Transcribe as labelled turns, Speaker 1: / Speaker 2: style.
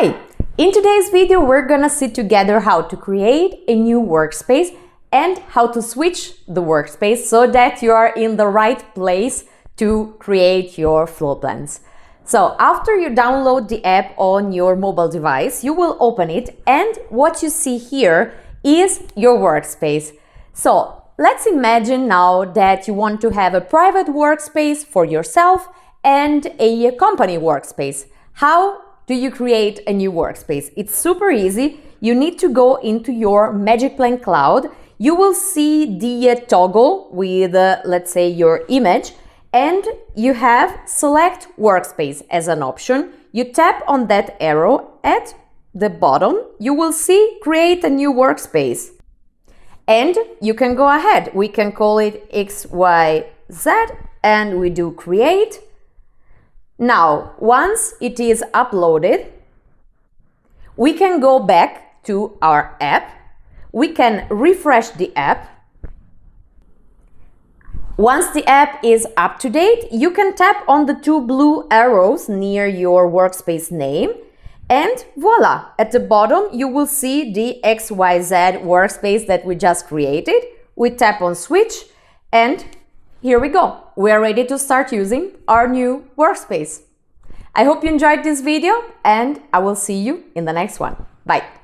Speaker 1: Hi! In today's video, we're gonna see together how to create a new workspace and how to switch the workspace so that you are in the right place to create your floor plans. So after you download the app on your mobile device, you will open it, and what you see here is your workspace. So let's imagine now that you want to have a private workspace for yourself and a company workspace. How do you create a new workspace? It's super easy. You need to go into your magicplan cloud. You will see the toggle with, let's say, your image, and you have select workspace as an option. You tap on that arrow at the bottom. You will see create a new workspace. And you can go ahead. We can call it XYZ and we do create. Now, once it is uploaded, we can go back to our app. We can refresh the app. Once the app is up to date, you can tap on the two blue arrows near your workspace name, and voila! At the bottom, you will see the XYZ workspace that we just created. We tap on switch, and here we go. We are ready to start using our new workspace. I hope you enjoyed this video, and I will see you in the next one. Bye!